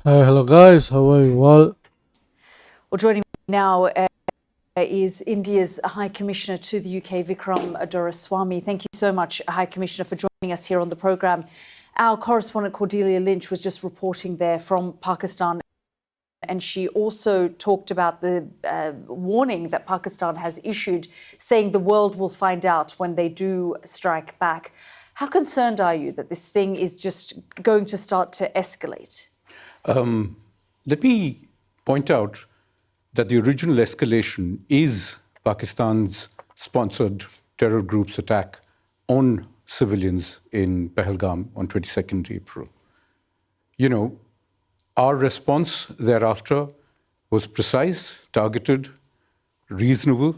Hello guys, how are you all? Well, joining me now is India's High Commissioner to the UK, Vikram Doraiswamy. Thank you so much, High Commissioner, for joining us here on the programme. Our correspondent Cordelia Lynch was just reporting there from Pakistan, and she also talked about the warning that Pakistan has issued, saying the world will find out when they do strike back. How concerned are you that this thing is just going to start to escalate? Let me point out that the original escalation is Pakistan's sponsored terror group's attack on civilians in Pahalgam on 22nd April. You know, our response thereafter was precise, targeted, reasonable,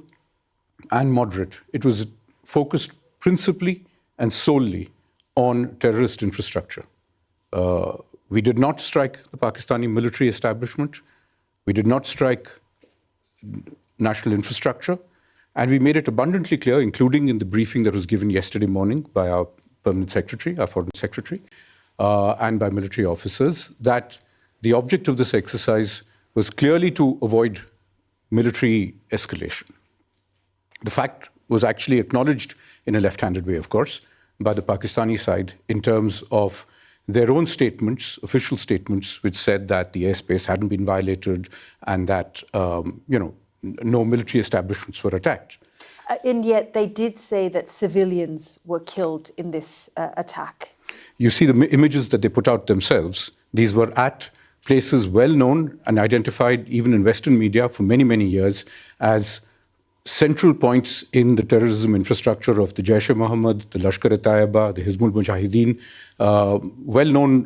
and moderate. It was focused principally and solely on terrorist infrastructure. We did not strike the Pakistani military establishment. We did not strike national infrastructure. And we made it abundantly clear, including in the briefing that was given yesterday morning by our permanent secretary, our foreign secretary, and by military officers, that the object of this exercise was clearly to avoid military escalation. The fact was actually acknowledged in a left-handed way, of course, by the Pakistani side in terms of their own statements, official statements, which said that the airspace hadn't been violated and that, no military establishments were attacked. And yet they did say that civilians were killed in this attack. You see the images that they put out themselves. These were at places well known and identified even in Western media for many, many years as central points in the terrorism infrastructure of the Jaish-e-Mohammed, the Lashkar-e-Taiba, the Hizbul Mujahideen, well-known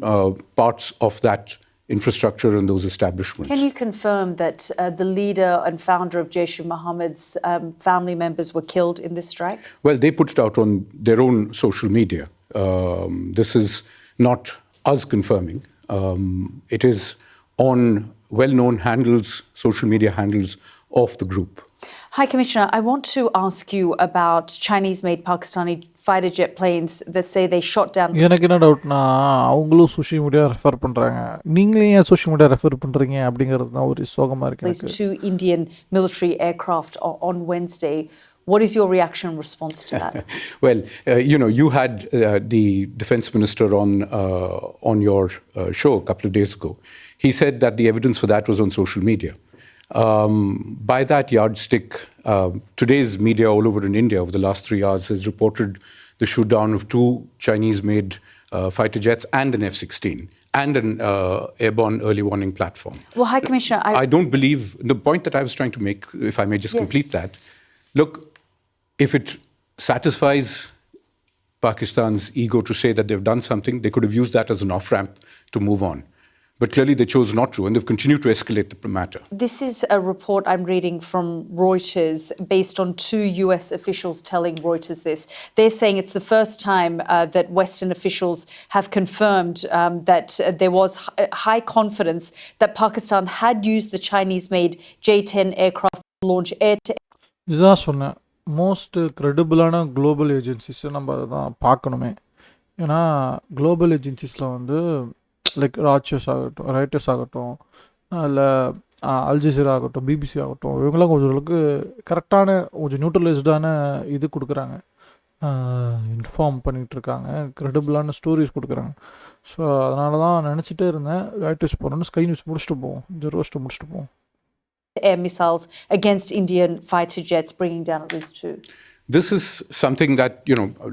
parts of that infrastructure and those establishments. Can you confirm that the leader and founder of Jaish-e-Mohammed's family members were killed in this strike? Well, they put it out on their own social media. This is not us confirming. It is on well-known handles, social media handles of the group. High Commissioner, I want to ask you about Chinese-made Pakistani fighter jet planes that say they shot down. எனக்கு என்ன டவுட்னா அவங்களும் social media refer பண்ணுறாங்க, நீங்களே ஏன் social media refer பண்ணுறீங்க அப்படிங்கிறது தான் ஒரு சோகமாக இருக்கு. Two Indian military aircraft on Wednesday. What is your reaction and response to that? Well, you had the defense minister on your show a couple of days ago. He said that the evidence for that was on social media. By that yardstick, today's media all over in India over the last 3 hours has reported the shoot down of 2 Chinese-made fighter jets and an F-16 and an airborne early warning platform. Well, High Commissioner, I don't believe, the point that I was trying to make, if I may just complete that, look, if it satisfies Pakistan's ego to say that they've done something, they could have used that as an off-ramp to move on. But clearly they chose not to, and they've continued to escalate the matter. This is a report I'm reading from Reuters based on 2 US officials telling Reuters this. They're saying it's the first time that Western officials have confirmed that there was high confidence that Pakistan had used the Chinese-made J-10 aircraft to launch air-to-air. இதுதான் சொன்னேன், most க்ரெடிபிளான global ஏஜென்சிஸை நம்ம அதை தான் பார்க்கணுமே. ஏன்னா global ஏஜென்சிஸில் வந்து like Reuters ஆகட்டும், இல்லை அல்ஜசீரா ஆகட்டும், பிபிசி ஆகட்டும், இவங்கெல்லாம் கொஞ்சம் அளவுக்கு கரெக்டான கொஞ்சம் நியூட்ரலைஸ்டான இது கொடுக்குறாங்க, இன்ஃபார்ம் பண்ணிகிட்ருக்காங்க, க்ரெடிபிளான ஸ்டோரிஸ் கொடுக்குறாங்க. ஸோ அதனால தான் நினச்சிட்டே இருந்தேன் ராய்ட்டர்ஸ் போகிறோன்னு ஸ்கை நியூஸ் முடிச்சுட்டு போவோம், ஜெரோஸ்ட்டு முடிச்சுட்டு போவோம். Air missiles against Indian fighter jets, bringing down at least 2. This is something that,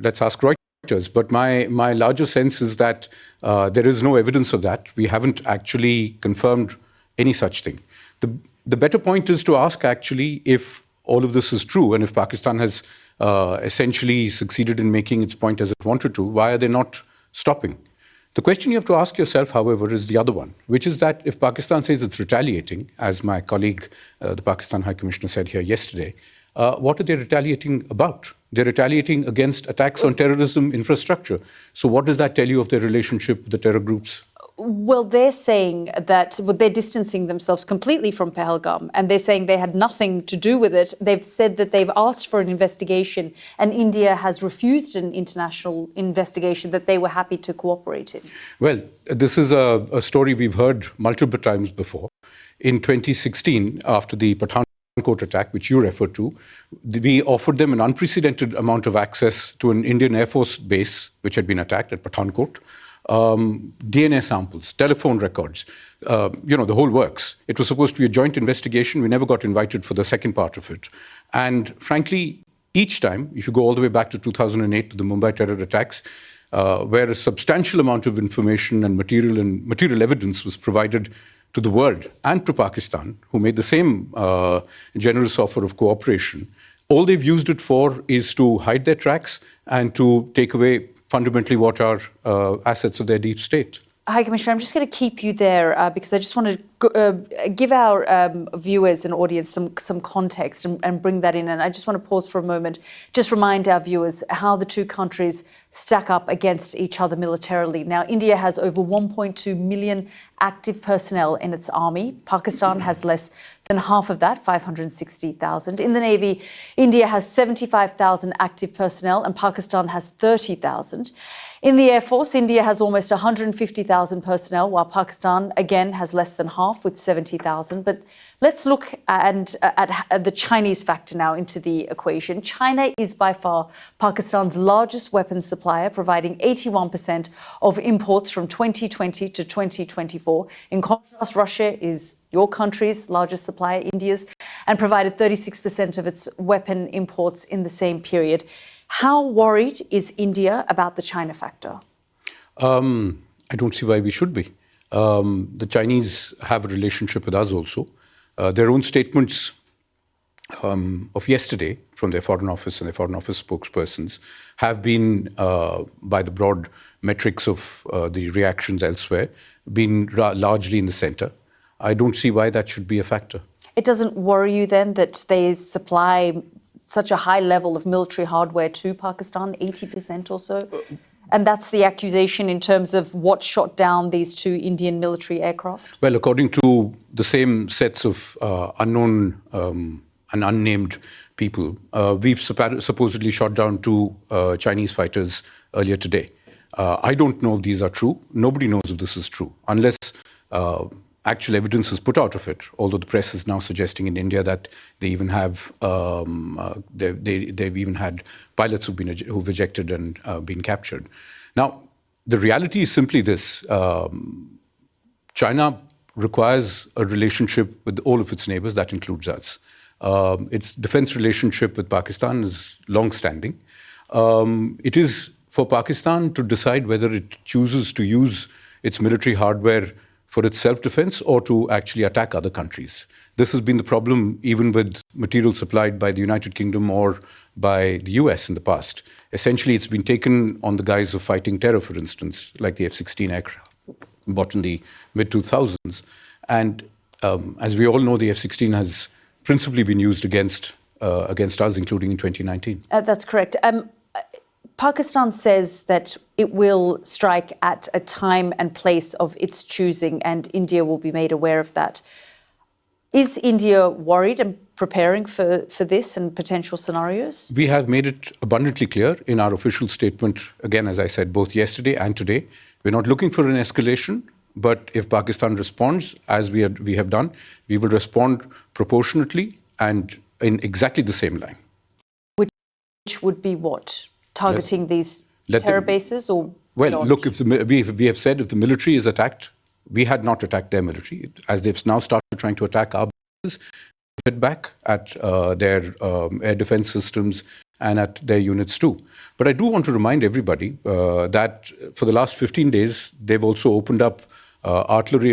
let's ask Reuters. But my larger sense is that there is no evidence of that. We haven't actually confirmed any such thing. The better point is to ask actually if all of this is true and if Pakistan has essentially succeeded in making its point as it wanted to, why are they not stopping? The question you have to ask yourself, however, is the other one, which is that if Pakistan says it's retaliating, as my colleague, the Pakistan High Commissioner said here yesterday, what are they retaliating about? They're retaliating against attacks on terrorism infrastructure. So what does that tell you of their relationship with the terror groups? Well, they're saying that they're distancing themselves completely from Pahalgam, and they're saying they had nothing to do with it. They've said that they've asked for an investigation, and India has refused an international investigation that they were happy to cooperate in. Well, this is a story we've heard multiple times before. In 2016, after the Pathankot attack, which you referred to, we offered them an unprecedented amount of access to an Indian Air Force base, which had been attacked at Pathankot. DNA samples, telephone records, the whole works. It was supposed to be a joint investigation. We never got invited for the second part of it. And frankly, each time, if you go all the way back to 2008 to the Mumbai terror attacks, where a substantial amount of information and material evidence was provided to the world and to Pakistan, who made the same generous offer of cooperation, all they've used it for is to hide their tracks and to take away fundamentally what are assets of their deep state. High Commissioner, I'm just going to keep you there because I just want to give our viewers and audience some context and bring that in. And I just want to pause for a moment, just remind our viewers how the two countries stack up against each other militarily. Now, India has over 1.2 million active personnel in its army. Pakistan has less than half of that, 560,000. In the Navy, India has 75,000 active personnel and Pakistan has 30,000. In the Air Force, India has almost 150,000 personnel, while Pakistan, again, has less than half with 70,000. But let's look at the Chinese factor now into the equation. China is by far Pakistan's largest weapons supplier, providing 81% of imports from 2020 to 2024. In contrast, Russia is your country's largest supplier, India's, and provided 36% of its weapon imports in the same period. How worried is India about the China factor? I don't see why we should be. The Chinese have a relationship with us also. Their own statements of yesterday from their Foreign Office and their Foreign Office spokespersons have been, by the broad metrics of the reactions elsewhere, been largely in the center. I don't see why that should be a factor. It doesn't worry you then that they supply such a high level of military hardware to Pakistan, 80% or so? And that's the accusation in terms of what shot down these two Indian military aircraft? Well, according to the same sets of unknown and unnamed people, we've supposedly shot down two Chinese fighters earlier today. I don't know if these are true. Nobody knows if this is true, unless actual evidence is put out of it, although the press is now suggesting in India that they even have they've even had pilots who've ejected and been captured. Now, the reality is simply this: China requires a relationship with all of its neighbors. That includes us. Its defense relationship with Pakistan is long-standing. It is for Pakistan to decide whether it chooses to use its military hardware for its self-defense or to actually attack other countries. This has been the problem even with material supplied by the United Kingdom or by the US in the past. Essentially, it's been taken on the guise of fighting terror, for instance, like the F-16 aircraft bought in the mid-2000s. And as we all know, the F-16 has principally been used against us, including in 2019. That's correct. Pakistan says that it will strike at a time and place of its choosing, and India will be made aware of that. Is India worried and preparing for this and potential scenarios? We have made it abundantly clear in our official statement, again, as I said, both yesterday and today. We're not looking for an escalation, but if Pakistan responds, as we have done, we will respond proportionately and in exactly the same line. Which would be what? Targeting these terror bases or beyond? Look, if we have said if the military is attacked, we had not attacked their military. As they've now started trying to attack our bases, hit back at their air defense systems and at their units too. But I do want to remind everybody that for the last 15 days, they've also opened up artillery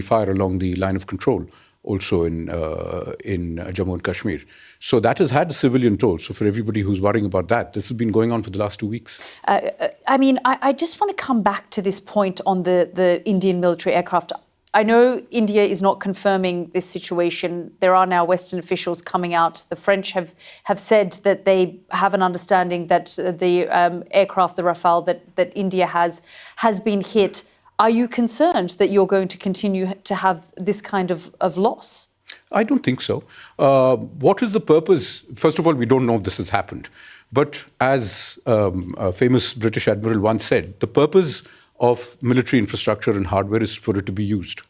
fire along the line of control, also in Jammu and Kashmir. So that has had a civilian toll. So for everybody who's worrying about that, this has been going on for the last 2 weeks. I just want to come back to this point on the Indian military aircraft. I know India is not confirming this situation. There are now Western officials coming out. The French have said that they have an understanding that the aircraft, the Rafale that India has been hit. Are you concerned that you're going to continue to have this kind of loss? I don't think so. What is the purpose? First of all, we don't know if this has happened. But as a famous British admiral once said, the purpose of military infrastructure and hardware is for it to be used,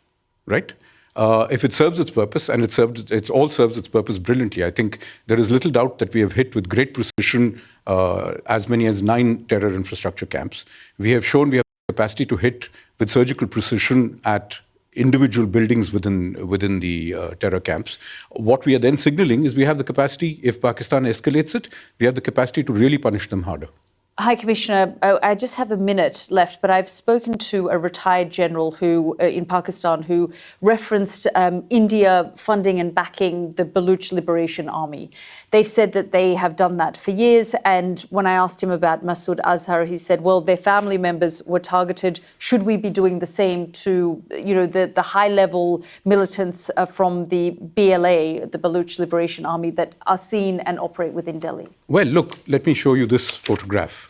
right? If it serves its purpose, and it all serves its purpose brilliantly, I think there is little doubt that we have hit with great precision as many as 9 terror infrastructure camps. We have shown we have the capacity to hit with surgical precision at individual buildings within the terror camps. What we are then signaling is we have the capacity, if Pakistan escalates it, we have the capacity to really punish them harder. High Commissioner, I just have a minute left, but I've spoken to a retired general who in Pakistan who referenced India funding and backing the Baluch Liberation Army. They've said that they have done that for years, and when I asked him about Masood Azhar, he said, well, their family members were targeted. Should we be doing the same to, the high-level militants from the BLA, the Baluch Liberation Army, that are seen and operate within Delhi? Well, look, let me show you this photograph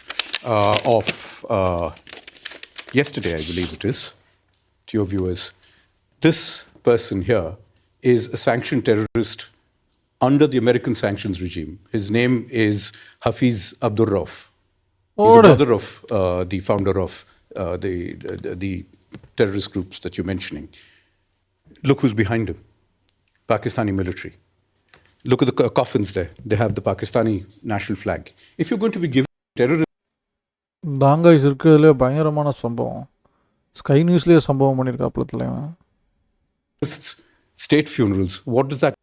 of yesterday, I believe it is, to your viewers. This person here is a sanctioned terrorist under the American sanctions regime. His name is Hafiz Abdur Rauf. He's the brother of the founder of the terrorist groups that you're mentioning. Look who's behind him, Pakistani military. Look at the coffins there. They have the Pakistani national flag. If you're going to be giving terrorists தாங்க இருக்கிறதுலே பயங்கரமான சம்பவம். Sky நியூஸ்லேயே சம்பவம் பண்ணியிருக்காப்புல தலைவன். State funerals, what does that?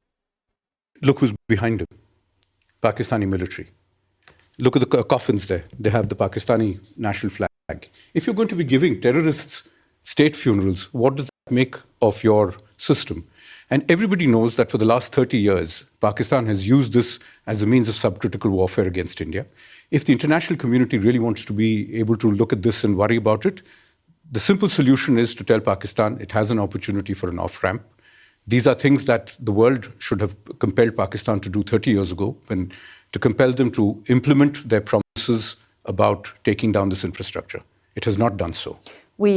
Look who's behind him, Pakistani military. Look at the coffins there. They have the Pakistani national flag. If you're going to be giving terrorists state funerals, what does that make of your system? And everybody knows that for the last 30 years, Pakistan has used this as a means of subcritical warfare against India. If the international community really wants to be able to look at this and worry about it, the simple solution is to tell Pakistan it has an opportunity for an off-ramp. These are things that the world should have compelled Pakistan to do 30 years ago, and to compel them to implement their promises about taking down this infrastructure. It has not done so. We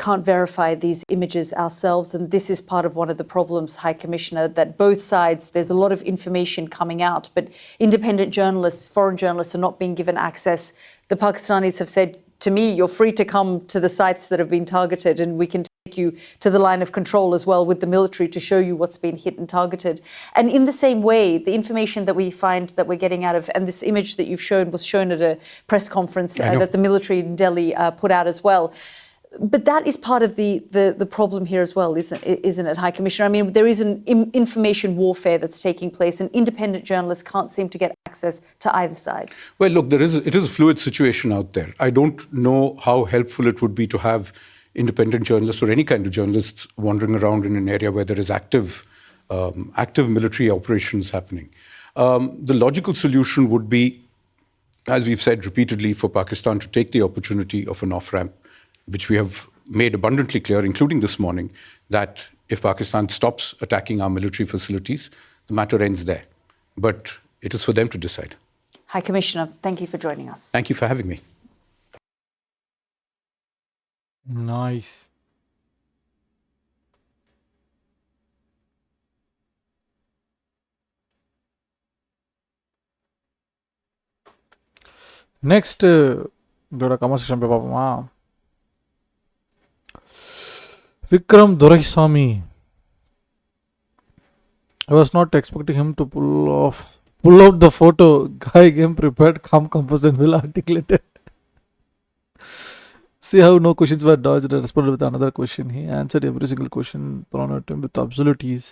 can't verify these images ourselves, and this is part of one of the problems, High Commissioner, that both sides, there's a lot of information coming out, but independent journalists, foreign journalists are not being given access. The Pakistanis have said to me, you're free to come to the sites that have been targeted, and we can take you to the line of control as well with the military to show you what's been hit and targeted. And in the same way, the information that we find that we're getting out of, and this image that you've shown was shown at a press conference that the military in Delhi put out as well. But that is part of the problem here as well, isn't it, High Commissioner? I mean, there is an information warfare that's taking place, and independent journalists can't seem to get access to either side. Well, look, it is a fluid situation out there. I don't know how helpful it would be to have independent journalists or any kind of journalists wandering around in an area where there is active military operations happening. The logical solution would be, as we've said repeatedly, for Pakistan to take the opportunity of an off-ramp, which we have made abundantly clear, including this morning, that if Pakistan stops attacking our military facilities, the matter ends there. But it is for them to decide. High Commissioner, thank you for joining us. Thank you for having me. Nice. Next, இதோட conversation போய் பார்ப்போமா? Vikram Doraisamy. I was not expecting him to pull out the photo. Guy came prepared, calm, composed, and well articulated. See how no questions were dodged and responded with another question. He answered every single question thrown at him with absolute ease.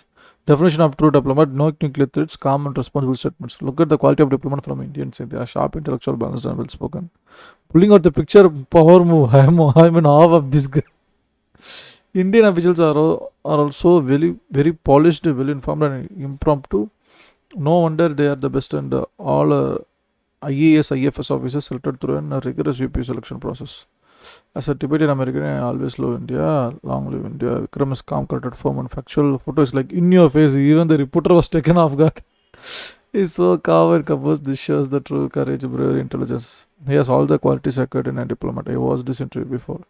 Definition of true diplomat: no nuclear threats, calm and responsible statements. Look at the quality of diplomat from Indians. They are sharp, intellectual, balanced, and well spoken. Pulling out the picture, power move. I'm in awe of this guy. Indian officials are also very, very polished, well informed, and impromptu. No wonder they are the best, and all IAS, IFS officers selected through a rigorous VP selection process. As a Tibetan American, I always love India. Long live India. Vikram is calm, corrected, firm, and factual. Photo is like in your face. Even the reporter was taken off guard. He's so calm and composed. This shows the true courage, bravery, intelligence. He has all the qualities acquired in a diplomat. I watched this interview before.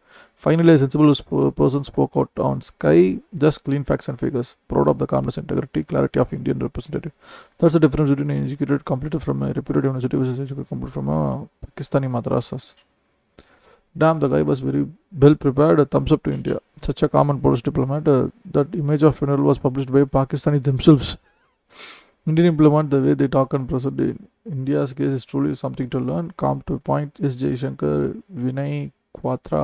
Finally, a sensible person spoke out on Sky. Just clean facts and figures. Proud of the calmness, integrity, clarity of Indian representative. That's the difference between an educated completed from a reputed university versus educated completed from a Pakistani madrasas. Damn, the guy was very well prepared. A thumbs up to India. Such a calm and polished diplomat. That image of funeral was published by Pakistani themselves. Indian diplomat, the way they talk and present in India's case is truly something to learn. Calm to point. S. Jaishankar, Vinay Quatra,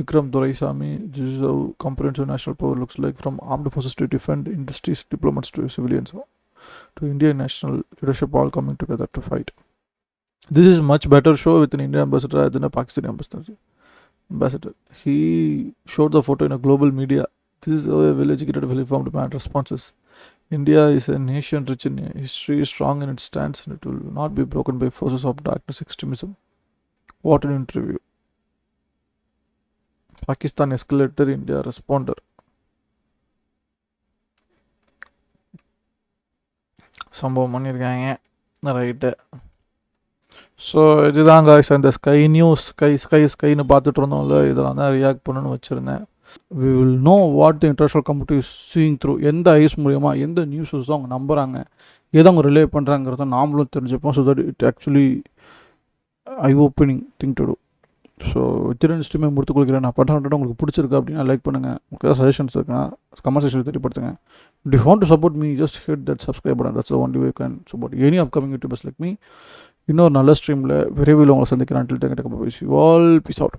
Vikram Doraisamy. This is how comprehensive national power looks like, from armed forces to defend industries, diplomats to civilians, to Indian national leadership all coming together to fight. This is much better show with an Indian ambassador rather than a Pakistani ambassador. He showed the photo in a global media. This is how a well-educated, well-informed man responses. India is a nation rich in history, strong in its stance, and it will not be broken by forces of darkness, extremism. What an interview. Pakistan escalator, India responder. சம்பவம் பண்ணியிருக்காங்க right. So இதுதான் guys இந்த sky news ஸ்கைன்னு பார்த்துட்டு இருந்தோம்ல, இதெல்லாம் தான் react பண்ணணும்னு வச்சுருந்தேன். we will know what the international community is seeing through. எந்த ஐஸ் மூலயமா எந்த நியூஸஸ் அவங்க நம்புகிறாங்க, எதை அவங்க ரிலே பண்ணுறாங்கிறத நாமளும் தெரிஞ்சுப்போம். So that it actually I opening thing to do. So திறன் ஸ்ட்ரீமை முடித்துக் கொள்கிறேன். நான் பண்ணுறது உங்களுக்கு பிடிச்சிருக்கு அப்படின்னா லைக் பண்ணுங்கள். உங்களுக்கு ஏதாவது சஜஷன்ஸ் இருக்குன்னா கமெண்ட் செக்ஷனில் தெரியப்படுத்துங்க. If you want to support me, just hit that subscribe button. That's the only way you can support any upcoming YouTubers like me. இன்னொரு நல்ல ஸ்ட்ரீமில் விரைவில் உங்களை சந்திக்கிறேன். Until then, all peace out.